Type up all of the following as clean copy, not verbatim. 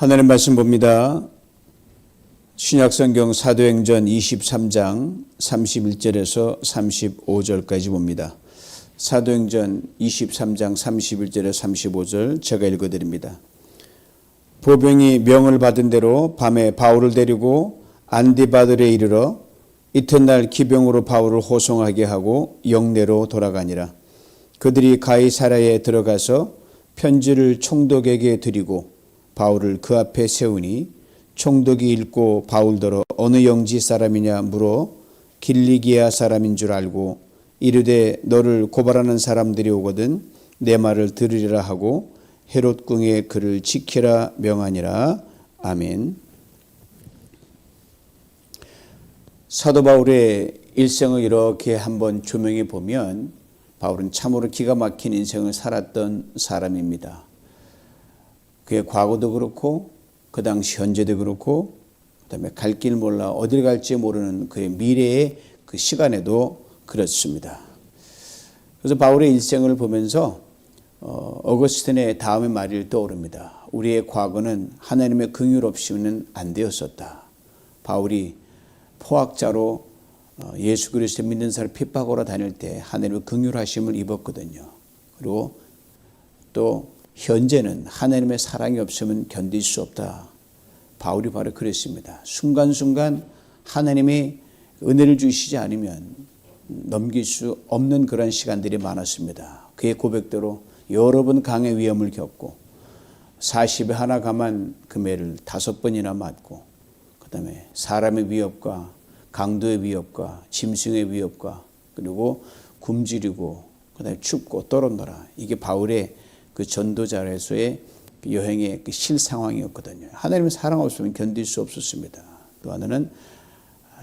하나님 말씀 봅니다. 신약성경 사도행전 23장 31절에서 35절까지 봅니다. 사도행전 23장 31절에서 35절 제가 읽어드립니다. 보병이 명을 받은 대로 밤에 바울을 데리고 안디바들에 이르러 이튿날 기병으로 바울을 호송하게 하고 영내로 돌아가니라. 그들이 가이사랴에 들어가서 편지를 총독에게 드리고 바울을 그 앞에 세우니 총독이 읽고 바울더러 어느 영지 사람이냐 물어 길리기아 사람인 줄 알고 이르되 너를 고발하는 사람들이 오거든 내 말을 들으리라 하고 헤롯 궁에 그를 지키라 명하니라. 아멘. 사도 바울의 일생을 이렇게 한번 조명해 보면 바울은 참으로 기가 막힌 인생을 살았던 사람입니다. 그의 과거도 그렇고 그 당시 현재도 그렇고 그다음에 갈 길 몰라 어딜 갈지 모르는 그의 미래의 그 시간에도 그렇습니다. 그래서 바울의 일생을 보면서 어거스틴의 다음의 말이 떠오릅니다. 우리의 과거는 하나님의 긍휼 없이는 안 되었었다. 바울이 포학자로 예수 그리스도 믿는 사람을 핍박하러 다닐 때 하나님의 긍휼하심을 입었거든요. 그리고 또 현재는 하나님의 사랑이 없으면 견딜 수 없다. 바울이 바로 그랬습니다. 순간순간 하나님이 은혜를 주시지 않으면 넘길 수 없는 그런 시간들이 많았습니다. 그의 고백대로 여러 번 강의 위험을 겪고 40에 하나 감한 금해를 5번이나 맞고 그 다음에 사람의 위협과 강도의 위협과 짐승의 위협과 그리고 굶주리고 그 다음에 춥고 떨어져라. 이게 바울의 그 전도자로서의 그 여행의 그 실상황이었거든요. 하나님의 사랑 없으면 견딜 수 없었습니다. 또 하나는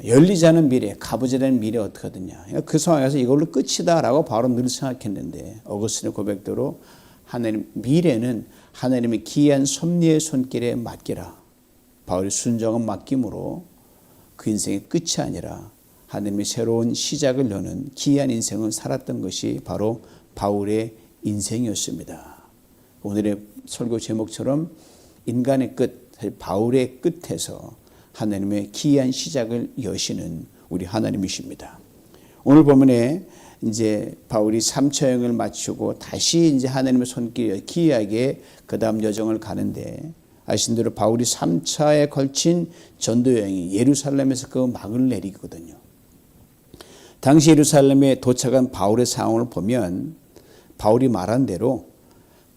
열리지 않은 미래, 가보지 않은 미래 어떻게 하느냐. 그 상황에서 이걸로 끝이다라고 바울은 늘 생각했는데 어거스틴의 고백대로 하나님 미래는 하나님의 기이한 섭리의 손길에 맡기라. 바울의 순정한 맡김으로 그 인생의 끝이 아니라 하나님의 새로운 시작을 여는 기이한 인생을 살았던 것이 바로 바울의 인생이었습니다. 오늘의 설교 제목처럼 인간의 끝, 바울의 끝에서 하나님의 기이한 시작을 여시는 우리 하나님이십니다. 오늘 본문에 이제 바울이 3차 여행을 마치고 다시 이제 하나님의 손길 기이하게 그 다음 여정을 가는데 아신 대로 바울이 3차에 걸친 전도 여행이 예루살렘에서 그 막을 내리거든요. 당시 예루살렘에 도착한 바울의 상황을 보면 바울이 말한 대로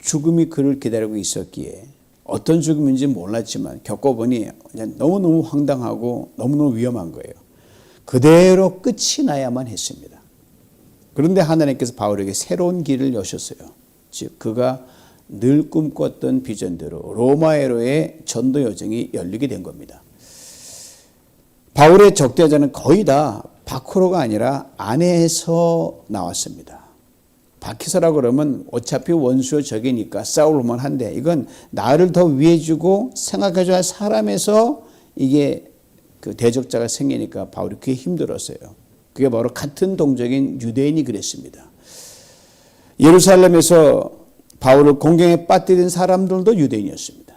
죽음이 그를 기다리고 있었기에 어떤 죽음인지 몰랐지만 겪어보니 너무너무 황당하고 너무너무 위험한 거예요. 그대로 끝이 나야만 했습니다. 그런데 하나님께서 바울에게 새로운 길을 여셨어요. 즉 그가 늘 꿈꿨던 비전대로 로마에로의 전도 여정이 열리게 된 겁니다. 바울의 적대자는 거의 다 밖으로가 아니라 안에서 나왔습니다. 밖에서라 그러면 어차피 원수의 적이니까 싸울만 한데 이건 나를 더 위해주고 생각해줘야 할 사람에서 이게 그 대적자가 생기니까 바울이 그게 힘들었어요. 그게 바로 같은 동족인 유대인이 그랬습니다. 예루살렘에서 바울을 공경에 빠뜨린 사람들도 유대인이었습니다.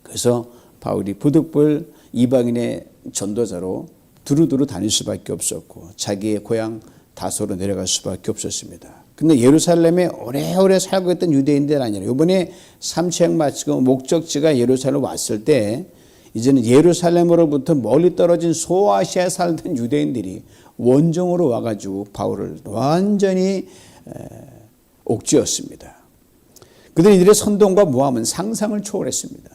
그래서 바울이 부득불 이방인의 전도자로 두루두루 다닐 수밖에 없었고 자기의 고향 다소로 내려갈 수밖에 없었습니다. 근데 예루살렘에 오래오래 살고 있던 유대인들 아니라 이번에 3차 여행 마치고 목적지가 예루살렘 왔을 때 이제는 예루살렘으로부터 멀리 떨어진 소아시아에 살던 유대인들이 원정으로 와가지고 바울을 완전히 옥죄었습니다. 그들의 선동과 모함은 상상을 초월했습니다.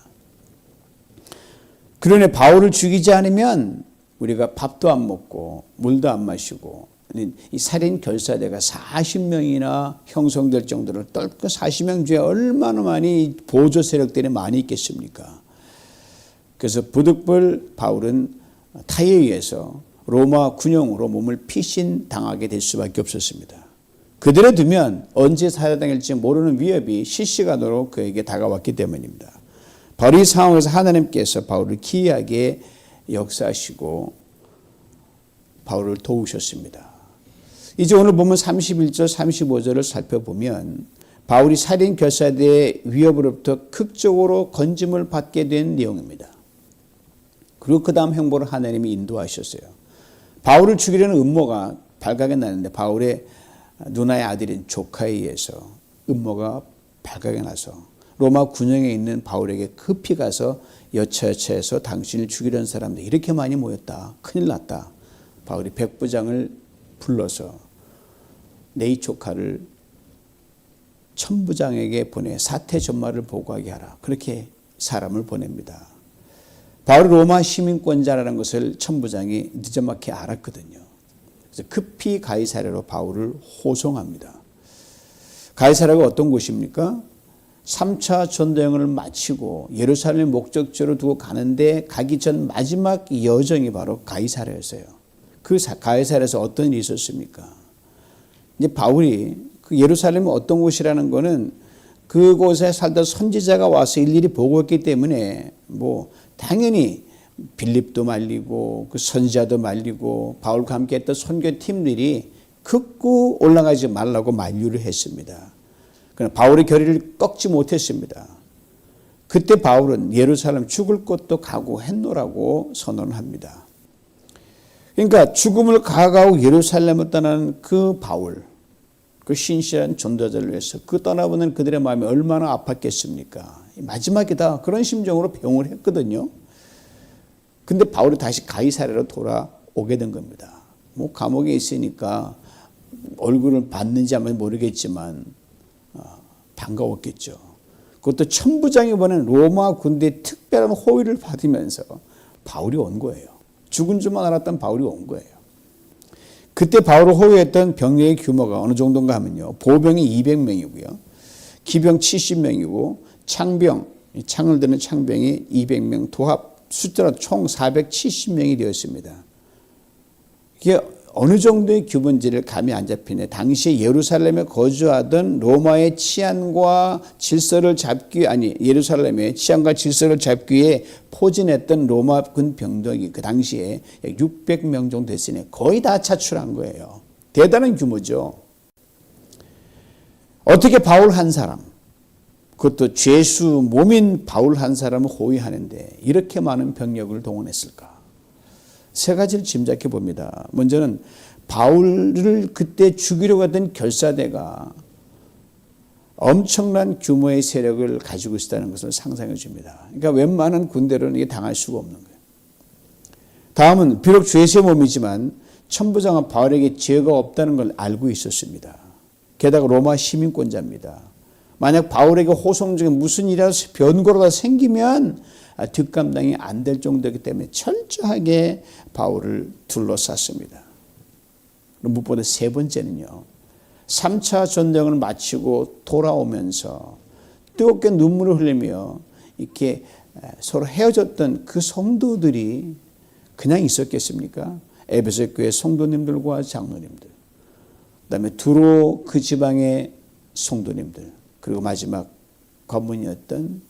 그러니 바울을 죽이지 않으면 우리가 밥도 안 먹고 물도 안 마시고 이 살인 결사대가 40명이나 형성될 정도로 떨고 40명 중에 얼마나 많이 보조 세력들이 많이 있겠습니까? 그래서 부득불 바울은 타에 의해서 로마 군용으로 몸을 피신당하게 될 수밖에 없었습니다. 그대로 두면 언제 살해당할지 모르는 위협이 실시간으로 그에게 다가왔기 때문입니다. 바로 이 상황에서 하나님께서 바울을 기이하게 역사하시고 바울을 도우셨습니다. 이제 오늘 보면 31절 35절을 살펴보면 바울이 살인 결사대의 위협으로부터 극적으로 건짐을 받게 된 내용입니다. 그리고 그 다음 행보를 하나님이 인도하셨어요. 바울을 죽이려는 음모가 발각이 나는데 바울의 누나의 아들인 조카에 의해서 음모가 발각이 나서 로마 군영에 있는 바울에게 급히 가서 여차여차해서 당신을 죽이려는 사람들 이렇게 많이 모였다. 큰일 났다. 바울이 백부장을 불러서 내 이 조카를 천부장에게 보내 사태 전말을 보고하게 하라. 그렇게 사람을 보냅니다. 바울이 로마 시민권자라는 것을 천부장이 늦지막히 알았거든요. 그래서 급히 가이사랴로 바울을 호송합니다. 가이사랴가 어떤 곳입니까? 3차 전도여행을 마치고 예루살렘 목적지로 두고 가는데 가기 전 마지막 여정이 바로 가이사랴였어요. 그 가이사랴에서 어떤 일이 있었습니까? 이제 바울이 그 예루살렘이 어떤 곳이라는 거는 그곳에 살던 선지자가 와서 일일이 보고했기 때문에 뭐 당연히 빌립도 말리고 그 선지자도 말리고 바울과 함께 했던 선교팀들이 극구 올라가지 말라고 만류를 했습니다. 그러나 바울의 결의를 꺾지 못했습니다. 그때 바울은 예루살렘 죽을 곳도 각오했노라고 선언합니다. 그러니까 죽음을 각오하고 예루살렘을 떠나는 그 바울, 그 신실한 전도자를 위해서 그 떠나보는 그들의 마음이 얼마나 아팠겠습니까? 마지막이다 그런 심정으로 병을 했거든요. 근데 바울이 다시 가이사랴로 돌아오게 된 겁니다. 뭐 감옥에 있으니까 얼굴을 봤는지 아마 모르겠지만 반가웠겠죠. 그것도 천부장이 보낸 로마 군대의 특별한 호의를 받으면서 바울이 온 거예요. 죽은 줄만 알았던 바울이 온 거예요. 그때 바울을 호위했던 병력의 규모가 어느 정도인가 하면요. 보병이 200명이고요. 기병 70명이고 창병, 창을 드는 창병이 200명, 도합 숫자로 총 470명이 되었습니다. 이게 어느 정도의 규모인지를 감이 안 잡히네. 당시 예루살렘에 거주하던 로마의 치안과 질서를 잡기 위해, 예루살렘의 치안과 질서를 잡기 위해 포진했던 로마군 병력이 그 당시에 600명 정도 됐으니 거의 다 차출한 거예요. 대단한 규모죠. 어떻게 바울 한 사람, 그것도 죄수 몸인 바울 한 사람을 호위하는데 이렇게 많은 병력을 동원했을까? 세 가지를 짐작해 봅니다. 먼저는 바울을 그때 죽이려고 했던 결사대가 엄청난 규모의 세력을 가지고 있다는 것을 상상해 줍니다. 그러니까 웬만한 군대로는 이게 당할 수가 없는 거예요. 다음은 비록 죄수의 몸이지만 천부장은 바울에게 죄가 없다는 걸 알고 있었습니다. 게다가 로마 시민권자입니다. 만약 바울에게 호송 중에 무슨 일이라도 변고라도 생기면 뒷감당이 안 될 정도이기 때문에 철저하게 바울을 둘러쌌습니다. 무엇보다 세 번째는요. 3차 전쟁을 마치고 돌아오면서 뜨겁게 눈물을 흘리며 이렇게 서로 헤어졌던 그 성도들이 그냥 있었겠습니까? 에베소 교회 성도님들과 장로님들, 그다음에 두로 그 지방의 성도님들, 그리고 마지막 관문이었던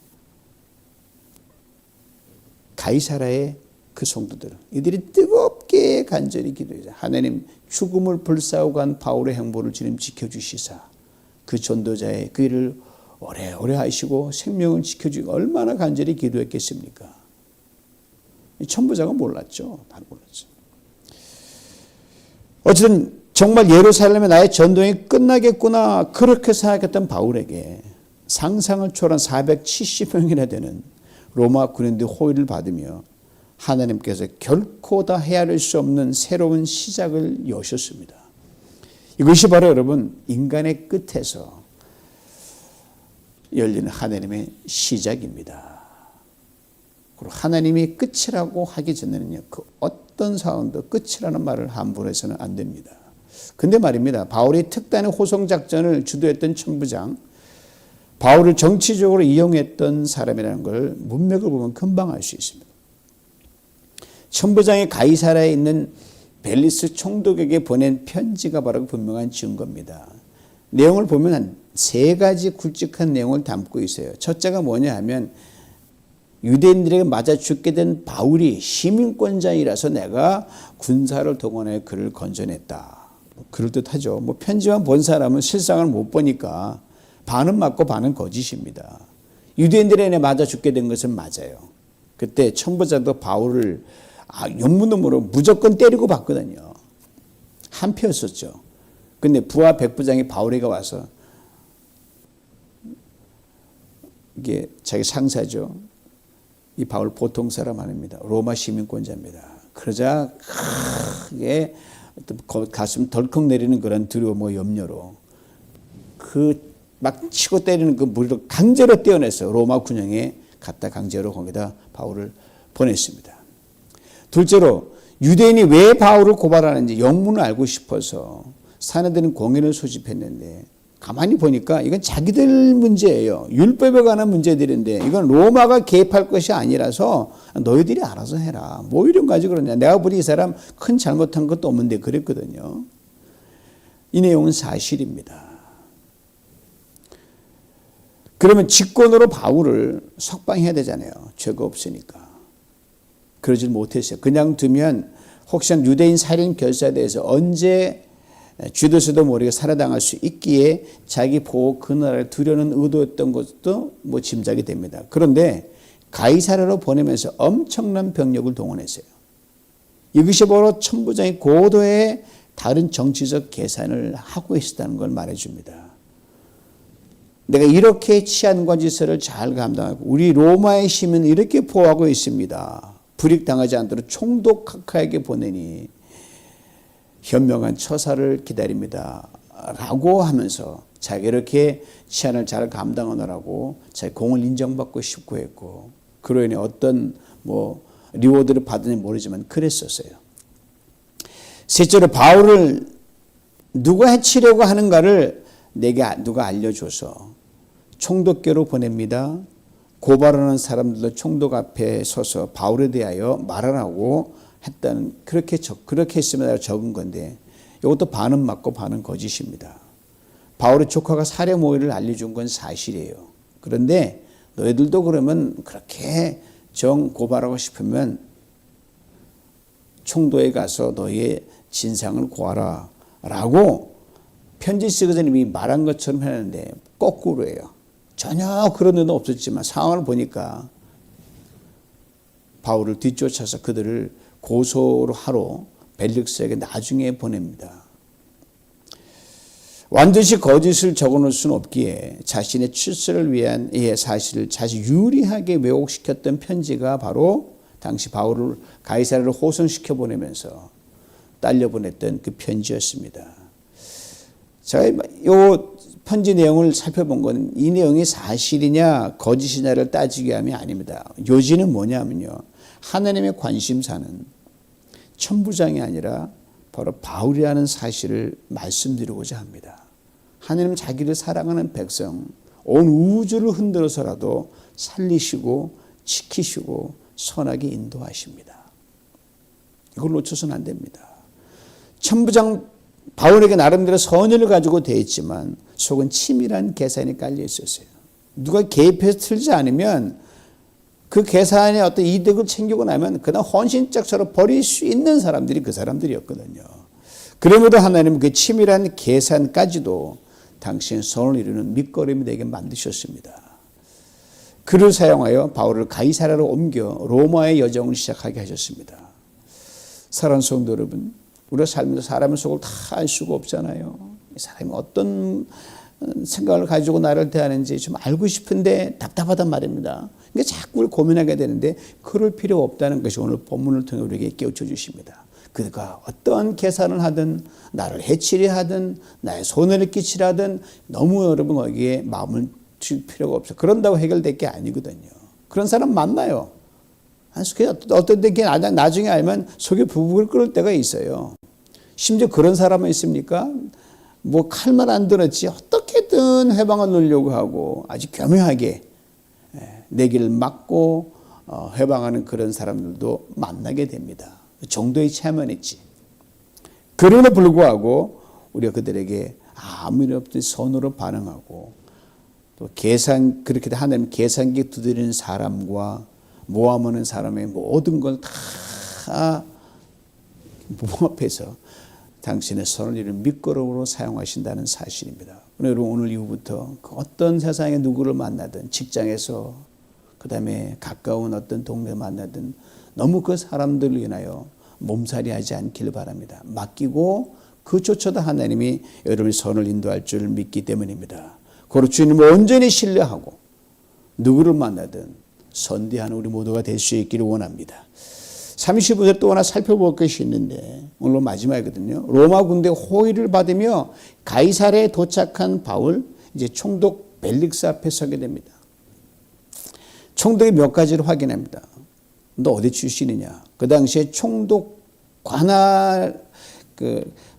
가이사랴의 그 성도들, 이들이 뜨겁게 간절히 기도해서 하나님 죽음을 불사하고 간 바울의 행보를 주님 지켜주시사 그 전도자의 그 일을 오래오래 하시고 생명을 지켜주고 얼마나 간절히 기도했겠습니까? 천부장은 몰랐죠. 다 몰랐죠. 어쨌든 정말 예루살렘에 나의 전도행이 끝나겠구나 그렇게 생각했던 바울에게 상상을 초월한 470명이나 되는 로마 군인들의 호의를 받으며 하나님께서 결코 다 헤아릴 수 없는 새로운 시작을 여셨습니다. 이것이 바로 여러분 인간의 끝에서 열리는 하나님의 시작입니다. 그리고 하나님이 끝이라고 하기 전에는요, 그 어떤 상황도 끝이라는 말을 함부로 해서는 안 됩니다. 근데 말입니다. 바울이 특단의 호송 작전을 주도했던 천부장, 바울을 정치적으로 이용했던 사람이라는 걸 문맥을 보면 금방 알 수 있습니다. 천부장이 가이사랴에 있는 벨리스 총독에게 보낸 편지가 바로 분명한 증거입니다. 내용을 보면 한 세 가지 굵직한 내용을 담고 있어요. 첫째가 뭐냐 하면 유대인들에게 맞아 죽게 된 바울이 시민권자이라서 내가 군사를 동원해 그를 건져냈다. 그럴듯하죠. 편지만 본 사람은 실상을 못 보니까 반은 맞고 반은 거짓입니다. 유대인들에게 맞아 죽게 된 것은 맞아요. 그때 천부장도 바울을 용문으로 무조건 때리고 봤거든요. 한패였었죠. 근데 부하 백부장이 바울에게 와서 이게 자기 상사죠. 이 바울 보통 사람 아닙니다. 로마 시민권자입니다. 그러자 크게 가슴 덜컥 내리는 그런 두려움과 염려로 그 막 치고 때리는 그 무리를 강제로 떼어내서 로마 군영에 갖다 강제로 거기다 바울을 보냈습니다. 둘째로 유대인이 왜 바울을 고발하는지 영문을 알고 싶어서 사내들은 공회를 소집했는데 가만히 보니까 이건 자기들 문제예요. 율법에 관한 문제들인데 이건 로마가 개입할 것이 아니라서 너희들이 알아서 해라. 뭐 이런 거 가지고 그러냐. 내가 보니 이 사람 큰 잘못한 것도 없는데 그랬거든요. 이 내용은 사실입니다. 그러면 직권으로 바울을 석방해야 되잖아요. 죄가 없으니까. 그러질 못했어요. 그냥 두면 혹시나 유대인 살인 결사대에서 언제 주도서도 모르게 살해당할 수 있기에 자기 보호 그 나라를 두려는 의도였던 것도 뭐 짐작이 됩니다. 그런데 가이사랴로 보내면서 엄청난 병력을 동원했어요. 이것이 바로 천부장이 고도의 다른 정치적 계산을 하고 있었다는 걸 말해줍니다. 내가 이렇게 치안관 지서를 잘 감당하고 우리 로마의 시민을 이렇게 보호하고 있습니다. 불이익당하지 않도록 총독 카카에게 보내니 현명한 처사를 기다립니다. 라고 하면서 자기가 이렇게 치안을 잘 감당하느라고 자기 공을 인정받고 싶고 했고 그로 인해 어떤 리워드를 받으니 모르지만 그랬었어요. 셋째로 바울을 누가 해치려고 하는가를 내게 누가 알려줘서 총독께로 보냅니다. 고발하는 사람들도 총독 앞에 서서 바울에 대하여 말하라고 했다는 그렇게 했으면 적은 건데 이것도 반은 맞고 반은 거짓입니다. 바울의 조카가 살해 모의를 알려준 건 사실이에요. 그런데 너희들도 그러면 그렇게 고발하고 싶으면 총독에 가서 너희의 진상을 고하라 라고 편지 쓰기 전에 이미 말한 것처럼 했는데 거꾸로예요. 전혀 그런 의도는 없었지만 상황을 보니까 바울을 뒤쫓아서 그들을 고소로 하러 벨릭스에게 나중에 보냅니다. 완전히 거짓을 적어놓을 수는 없기에 자신의 출세를 위한 이 사실을 자신 유리하게 왜곡시켰던 편지가 바로 당시 바울을 가이사랴로 호송시켜 보내면서 딸려 보냈던 그 편지였습니다. 제가 이 편지 내용을 살펴본 건 이 내용이 사실이냐 거짓이냐를 따지기 위함이 아닙니다. 요지는 뭐냐면요. 하나님의 관심사는 천부장이 아니라 바로 바울이라는 사실을 말씀드리고자 합니다. 하나님은 자기를 사랑하는 백성, 온 우주를 흔들어서라도 살리시고 지키시고 선하게 인도하십니다. 이걸 놓쳐서는 안 됩니다. 천부장 바울에게 나름대로 선의를 가지고 되어 있지만 속은 치밀한 계산이 깔려 있었어요. 누가 개입해서 틀지 않으면 그 계산에 어떤 이득을 챙기고 나면 그냥 헌신짝처럼 버릴 수 있는 사람들이 그 사람들이었거든요. 그럼에도 하나님은 그 치밀한 계산까지도 당신의 선을 이루는 밑거름이 되게 만드셨습니다. 그를 사용하여 바울을 가이사랴로 옮겨 로마의 여정을 시작하게 하셨습니다. 사랑하는 성도 여러분, 우리가 살면서 사람의 속을 다 알 수가 없잖아요. 이 사람이 어떤 생각을 가지고 나를 대하는지 좀 알고 싶은데 답답하단 말입니다. 그러니까 자꾸 고민하게 되는데 그럴 필요 없다는 것이 오늘 본문을 통해 우리에게 깨우쳐 주십니다. 그가 어떠한 계산을 하든 나를 해치려 하든 나의 손해를 끼치려 하든 너무 여러분 거기에 마음을 줄 필요가 없어요. 그런다고 해결될 게 아니거든요. 그런 사람 만나요. 어떤 때 나중에 알면 속에 부부를 끓을 때가 있어요. 심지어 그런 사람은 있습니까? 칼만 안 들었지 어떻게든 해방을 놓으려고 하고 아주 교묘하게 내 길을 막고 해방하는 그런 사람들도 만나게 됩니다. 정도의 차이만 있지. 그럼에도 불구하고 우리가 그들에게 아무 일 없듯이 선으로 반응하고 또 그렇게 하나님 계산기 두드리는 사람과 모함하는 사람의 모든 걸 다 몸 앞에서 당신의 손을 이룬 밑거름으로 사용하신다는 사실입니다. 여러분 오늘 이후부터 어떤 세상에 누구를 만나든 직장에서 그다음에 가까운 어떤 동네 만나든 너무 그 사람들을 인하여 몸살이하지 않기를 바랍니다. 맡기고 그조차도 하나님이 여러분의 손을 인도할 줄 믿기 때문입니다. 고로 주님을 온전히 신뢰하고 누구를 만나든 선대하는 우리 모두가 될 수 있기를 원합니다. 35절 또 하나 살펴볼 것이 있는데 오늘 마지막이거든요. 로마 군대 호위를 받으며 가이사랴에 도착한 바울, 이제 총독 벨릭스 앞에 서게 됩니다. 총독이 몇 가지를 확인합니다. 너 어디 출신이냐? 그 당시에 총독 관할,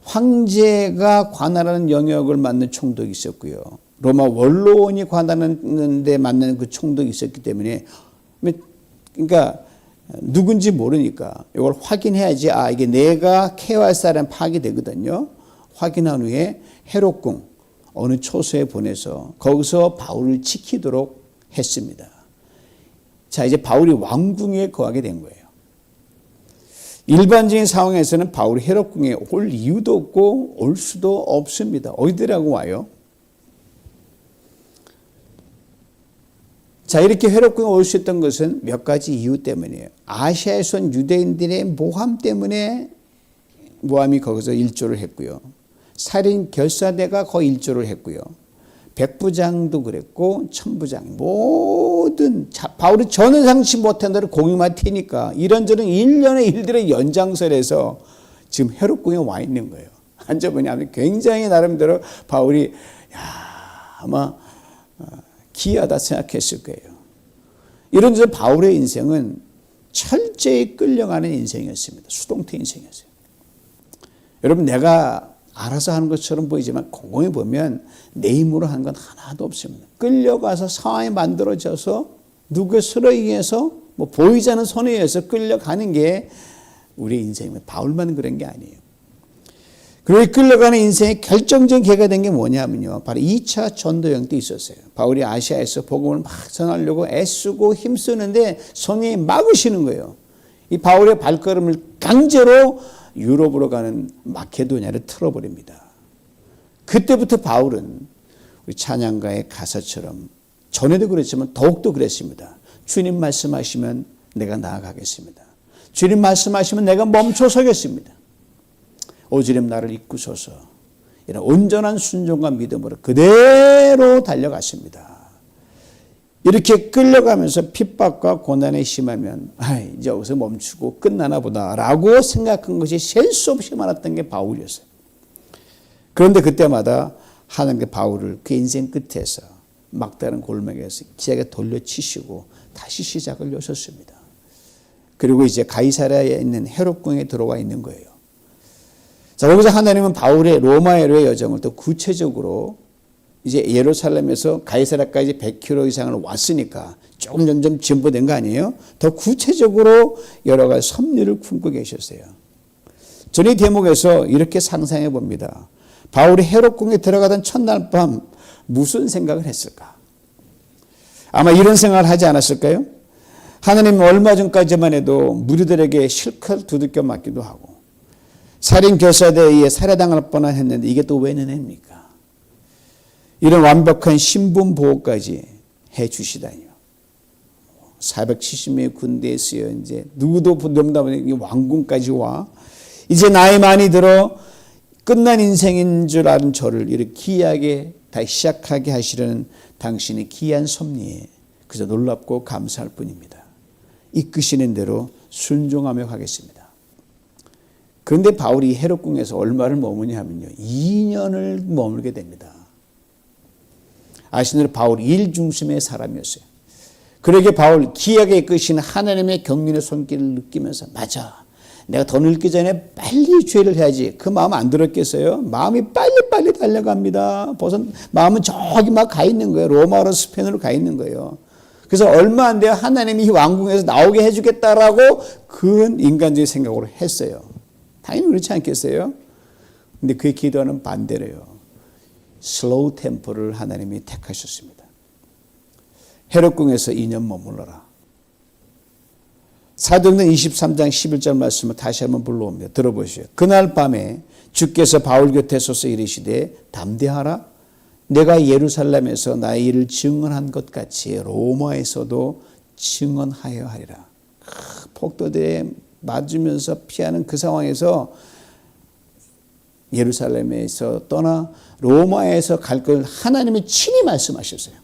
황제가 관할하는 영역을 맡는 총독이 있었고요. 로마 원로원이 관할하는 데 맡는 그 총독이 있었기 때문에, 그러니까 누군지 모르니까 이걸 확인해야지, 아, 이게 내가 케어할 사람 파악이 되거든요. 확인한 후에 헤롯궁 어느 초소에 보내서 거기서 바울을 지키도록 했습니다. 자, 이제 바울이 왕궁에 거하게 된 거예요. 일반적인 상황에서는 바울이 헤롯궁에 올 이유도 없고 올 수도 없습니다. 어디라고 와요? 자, 이렇게 헤롯궁에 올 수 있던 것은 몇 가지 이유 때문이에요. 아시아에서 온 유대인들의 모함 때문에 모함이 거기서 일조를 했고요. 살인 결사대가 거의 일조를 했고요. 백부장도 그랬고 천부장 모든 바울이 전혀 상치 못한 대로 공유만 튀니까 이런저런 일련의 일들의 연장선에서 지금 헤롯궁에 와 있는 거예요. 앉아보니 굉장히 나름대로 바울이 아마 기이하다 생각했을 거예요. 이런 데서 바울의 인생은 철저히 끌려가는 인생이었습니다. 수동태 인생이었어요. 여러분, 내가 알아서 하는 것처럼 보이지만 곰곰이 보면 내 힘으로 하는 건 하나도 없습니다. 끌려가서 상황이 만들어져서 누구의 수로에 의해서 보이지 않는 손에 의해서 끌려가는 게 우리의 인생입니다. 바울만 그런 게 아니에요. 그리고 끌려가는 인생의 결정적인 계기가 된 게 뭐냐면요, 바로 2차 전도여행 때 있었어요. 바울이 아시아에서 복음을 막 전하려고 애쓰고 힘쓰는데 손이 막으시는 거예요. 이 바울의 발걸음을 강제로 유럽으로 가는 마케도니아를 틀어버립니다. 그때부터 바울은 우리 찬양가의 가사처럼 전에도 그랬지만 더욱더 그랬습니다. 주님 말씀하시면 내가 나아가겠습니다. 주님 말씀하시면 내가 멈춰 서겠습니다. 오지랖 나를 이끄소서. 이런 온전한 순종과 믿음으로 그대로 달려갔습니다. 이렇게 끌려가면서 핍박과 고난에 심하면 이제 여기서 멈추고 끝나나 보다라고 생각한 것이 셀 수 없이 많았던 게 바울이었어요. 그런데 그때마다 하나님께 바울을 그 인생 끝에서 막다른 골목에서 기하게 돌려치시고 다시 시작을 여셨습니다. 그리고 이제 가이사랴에 있는 헤롯궁에 들어와 있는 거예요. 자, 거기서 하나님은 바울의 로마로의 여정을 또 구체적으로 이제 예루살렘에서 가이사랴까지 100km 이상을 왔으니까 조금 점점 진보된 거 아니에요? 더 구체적으로 여러 가지 섭리를 품고 계셨어요. 저는 이 대목에서 이렇게 상상해 봅니다. 바울이 헤롯궁에 들어가던 첫날 밤 무슨 생각을 했을까? 아마 이런 생각을 하지 않았을까요? 하나님 얼마 전까지만 해도 무리들에게 실컷 두들겨 맞기도 하고 살인 결사대에 의해 살해당할 뻔한 했는데 이게 또 왜 은혜입니까? 이런 완벽한 신분 보호까지 해 주시다니요. 470명의 군대에 쓰여 이제 누구도 넘나보니 왕궁까지 와. 이제 나이 많이 들어 끝난 인생인 줄 아는 저를 이렇게 기이하게 다시 시작하게 하시려는 당신의 기이한 섭리에 그저 놀랍고 감사할 뿐입니다. 이끄시는 대로 순종하며 가겠습니다. 그런데 바울이 헤롯궁에서 얼마를 머무냐 하면요, 2년을 머물게 됩니다. 아시는 대로 바울이 일 중심의 사람이었어요. 그러기에 바울 기이하게 이끄시는 하나님의 경륜의 손길을 느끼면서 맞아, 내가 더 늙기 전에 빨리 죄를 해야지. 그 마음 안 들었겠어요? 마음이 빨리 달려갑니다. 벌써 마음은 저기 막 가 있는 거예요. 로마로 스페인으로 가 있는 거예요. 그래서 얼마 안 돼요. 하나님이 왕궁에서 나오게 해주겠다라고 그 인간적인 생각으로 했어요. 당연히 그렇지 않겠어요? 근데 그의 기도하는 반대로요. 슬로우 템포를 하나님이 택하셨습니다. 헤롯궁에서 2년 머물러라. 사도행전 23장 11절 말씀을 다시 한번 불러옵니다. 들어보시죠. 그날 밤에 주께서 바울 곁에 서서 이르시되 담대하라. 내가 예루살렘에서 나의 일을 증언한 것 같이 로마에서도 증언하여 하리라. 폭도대에 맞으면서 피하는 그 상황에서 예루살렘에서 떠나 로마에서 갈 걸 하나님이 친히 말씀하셨어요.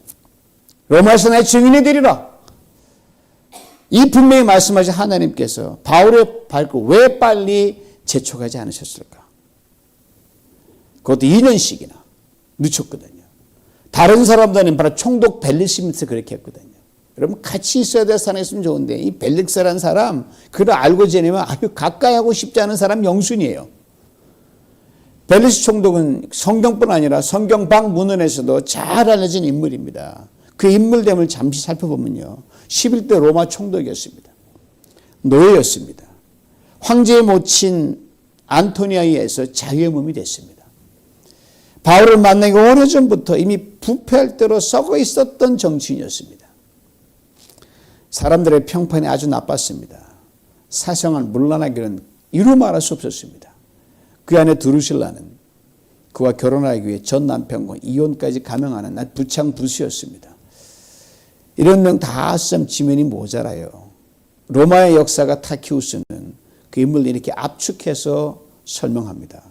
로마에서 나의 증인이 되리라. 이 분명히 말씀하신 하나님께서 바울의 발걸 왜 빨리 재촉하지 않으셨을까? 그것도 2년씩이나 늦췄거든요. 다른 사람들은 바로 총독 벨리스부터 그렇게 했거든요. 여러분 같이 있어야 될 사람이 있으면 좋은데 이 벨릭스라는 사람 그를 알고 지내면 아주 가까이 하고 싶지 않은 사람 영순이에요. 벨리스 총독은 성경뿐 아니라 성경 방문헌에서도 잘 알려진 인물입니다. 그 인물됨을 잠시 살펴보면요. 11대 로마 총독이었습니다. 노예였습니다. 황제의 모친 안토니아에 의해서 자유의 몸이 됐습니다. 바울을 만나기 오래전부터 이미 부패할 대로 썩어 있었던 정치인이었습니다. 사람들의 평판이 아주 나빴습니다. 사생활 문란하기는 이루 말할 수 없었습니다. 그 안에 드루실라는 그와 결혼하기 위해 전 남편과 이혼까지 감행하는 부창 부수였습니다. 이런 명 다 쓰면 지면이 모자라요. 로마의 역사가 타키우스는 그 인물을 이렇게 압축해서 설명합니다.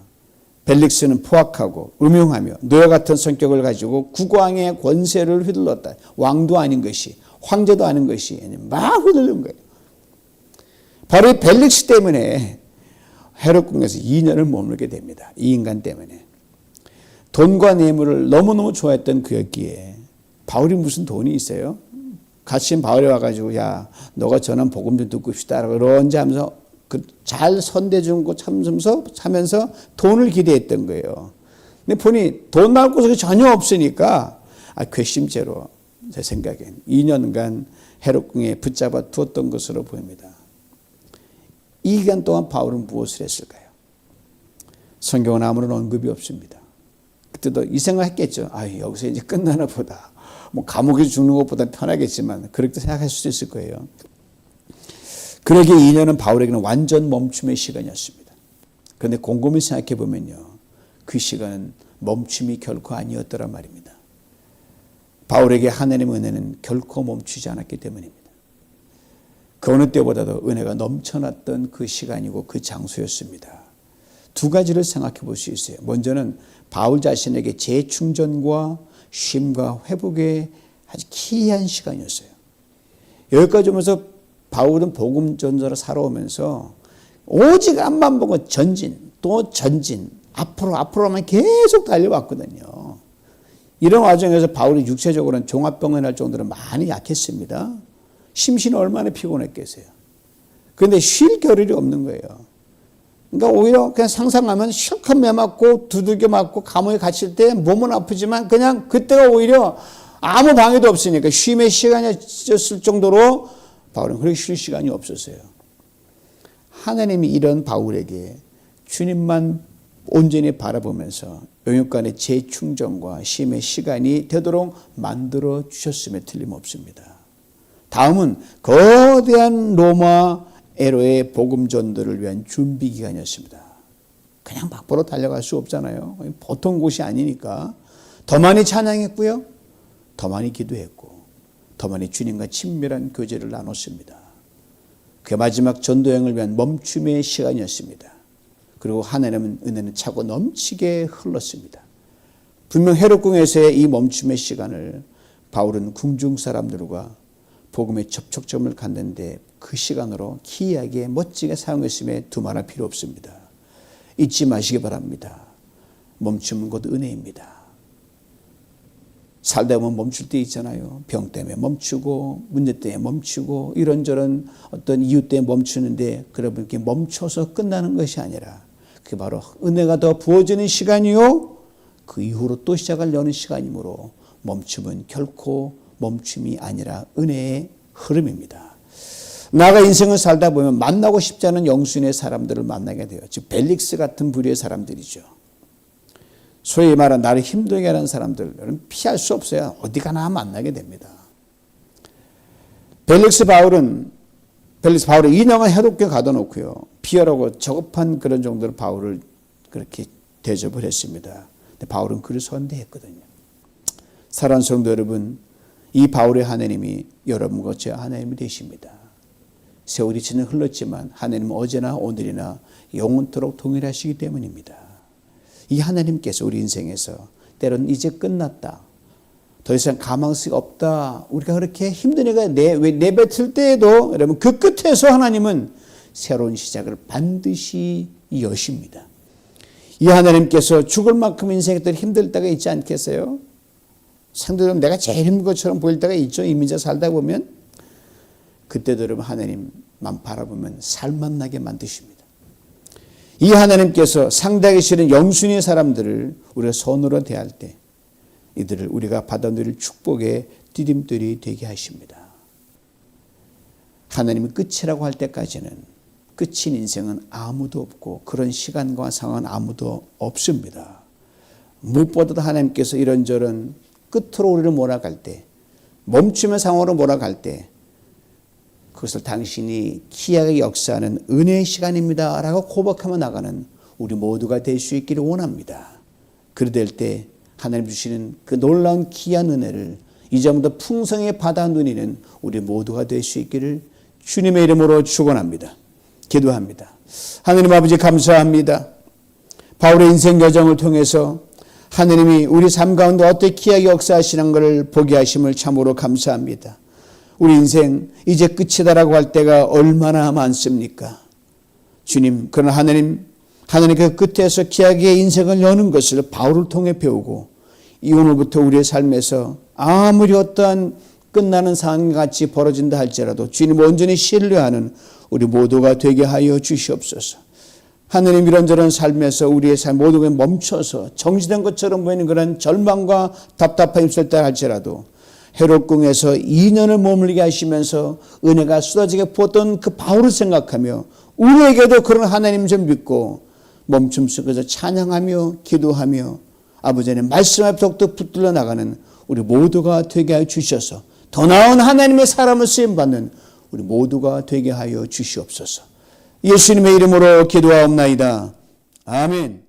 벨릭스는 포악하고 음흉하며 노예 같은 성격을 가지고 국왕의 권세를 휘둘렀다. 왕도 아닌 것이 황제도 아닌 것이 막 휘둘른 거예요. 바로 이 벨릭스 때문에 헤롯궁에서 2년을 머물게 됩니다. 이 인간 때문에. 돈과 뇌물을 너무너무 좋아했던 그였기에 바울이 무슨 돈이 있어요? 같이 바울이 와가지고 야 너가 전한 복음 좀 듣고 싶다 그런지 하면서 잘 선대 준 거 참으면서 돈을 기대했던 거예요. 근데 보니 돈 나올 곳이 전혀 없으니까 괘씸죄로 제 생각엔 2년간 헤롯궁에 붙잡아 두었던 것으로 보입니다. 이 기간 동안 바울은 무엇을 했을까요? 성경은 아무런 언급이 없습니다. 그때도 이 생각했겠죠. 여기서 이제 끝나나 보다. 뭐 감옥에 죽는 것보다 편하겠지만 그렇게 생각할 수도 있을 거예요. 그러기에 2년은 바울에게는 완전 멈춤의 시간이었습니다. 그런데 곰곰이 생각해 보면요. 그 시간은 멈춤이 결코 아니었더란 말입니다. 바울에게 하나님의 은혜는 결코 멈추지 않았기 때문입니다. 그 어느 때보다도 은혜가 넘쳐났던 그 시간이고 그 장소였습니다. 두 가지를 생각해 볼 수 있어요. 먼저는 바울 자신에게 재충전과 쉼과 회복의 아주 기이한 시간이었어요. 여기까지 오면서 바울은 복음 전도를 살아오면서 오직 앞만 보고 전진 또 전진 앞으로만 계속 달려왔거든요. 이런 과정에서 바울이 육체적으로는 종합병원에 날 정도로 많이 약했습니다. 심신이 얼마나 피곤했겠어요. 그런데 쉴 겨를이 없는 거예요. 그러니까 오히려 그냥 상상하면 실컷 매맞고 두들겨 맞고 감옥에 갇힐 때 몸은 아프지만 그냥 그때가 오히려 아무 방해도 없으니까 쉼의 시간이었을 정도로 바울은 그렇게 쉴 시간이 없었어요. 하나님이 이런 바울에게 주님만 온전히 바라보면서 영육간의 재충전과 쉼의 시간이 되도록 만들어 주셨음에 틀림없습니다. 다음은 거대한 로마 에로의 복음 전도를 위한 준비 기간이었습니다. 그냥 막보러 달려갈 수 없잖아요. 보통 곳이 아니니까 더 많이 찬양했고요. 더 많이 기도했고 더 많이 주님과 친밀한 교제를 나눴습니다. 그 마지막 전도여행을 위한 멈춤의 시간이었습니다. 그리고 하나님은 은혜는 차고 넘치게 흘렀습니다. 분명 헤롯궁에서의 이 멈춤의 시간을 바울은 궁중 사람들과 복음의 접촉점을 갖는데 그 시간으로 기이하게 멋지게 사용했음에 두말할 필요 없습니다. 잊지 마시기 바랍니다. 멈춤은 곧 은혜입니다. 살다 보면 멈출 때 있잖아요. 병 때문에 멈추고 문제 때문에 멈추고 이런저런 어떤 이유 때문에 멈추는데 그러면 이렇게 멈춰서 끝나는 것이 아니라 그게 바로 은혜가 더 부어지는 시간이요. 그 이후로 또 시작을 여는 시간이므로 멈춤은 결코 멈춤이 아니라 은혜의 흐름입니다. 나가 인생을 살다 보면 만나고 싶지 않은 영순의 사람들을 만나게 돼요. 즉 벨릭스 같은 부류의 사람들이죠. 소위 말하는 나를 힘들게 하는 사람들은 피할 수 없어요. 어디 가나 만나게 됩니다. 벨릭스 바울이 2년간 헤롯궁에 가둬놓고요. 비열하고 저급한 그런 정도로 바울을 그렇게 대접을 했습니다. 근데 바울은 그를 선대했거든요. 사랑하는 성도 여러분, 이 바울의 하나님이 여러분과 제 하나님이 되십니다. 세월이 지나 흘렀지만 하나님은 어제나 오늘이나 영원토록 동일하시기 때문입니다. 이 하나님께서 우리 인생에서 때로는 이제 끝났다, 더 이상 가망성이 없다, 우리가 그렇게 힘든 애가 내뱉을 때에도 여러분 그 끝에서 하나님은 새로운 시작을 반드시 여십니다. 이 하나님께서 죽을 만큼 인생에 또 힘들 때가 있지 않겠어요? 상대적으로 내가 제일 힘든 것처럼 보일 때가 있죠. 이민자 살다 보면. 그때도 여러분 하나님만 바라보면 살만 나게 만드십니다. 이 하나님께서 상대하기 싫은 영순의 사람들을 우리가 선으로 대할 때 이들을 우리가 받아들일 축복의 디딤돌이 되게 하십니다. 하나님이 끝이라고 할 때까지는 끝인 인생은 아무도 없고 그런 시간과 상황은 아무도 없습니다. 무엇보다도 하나님께서 이런저런 끝으로 우리를 몰아갈 때, 멈춤의 상황으로 몰아갈 때 그것을 당신이 기약의 역사하는 은혜의 시간입니다 라고 고백하며 나가는 우리 모두가 될 수 있기를 원합니다. 그리 될 때 하나님 주시는 그 놀라운 귀한 은혜를 이제부터 풍성히 받아 누리는 우리 모두가 될 수 있기를 주님의 이름으로 축원합니다. 기도합니다. 하나님 아버지 감사합니다. 바울의 인생 여정을 통해서 하나님이 우리 삶 가운데 어떻게 귀하게 역사하시는 것을 보게 하심을 참으로 감사합니다. 우리 인생 이제 끝이다라고 할 때가 얼마나 많습니까? 주님, 그러나 하나님 그 끝에서 귀하게 인생을 여는 것을 바울을 통해 배우고 이 오늘부터 우리의 삶에서 아무리 어떠한 끝나는 상황같이 벌어진다 할지라도 주님 온전히 신뢰하는 우리 모두가 되게 하여 주시옵소서. 하나님 이런저런 삶에서 우리의 삶 모두가 멈춰서 정지된 것처럼 보이는 그런 절망과 답답함이 있을 때 할지라도 헤롯궁에서 2년을 머물게 하시면서 은혜가 쏟아지게 부었던 그 바울을 생각하며 우리에게도 그런 하나님 좀 믿고 멈춤 속에서 찬양하며 기도하며 아버지 하나님 말씀 앞에 더욱더 붙들려 나가는 우리 모두가 되게 하여 주셔서 더 나은 하나님의 사람을 쓰임받는 우리 모두가 되게 하여 주시옵소서. 예수님의 이름으로 기도하옵나이다. 아멘.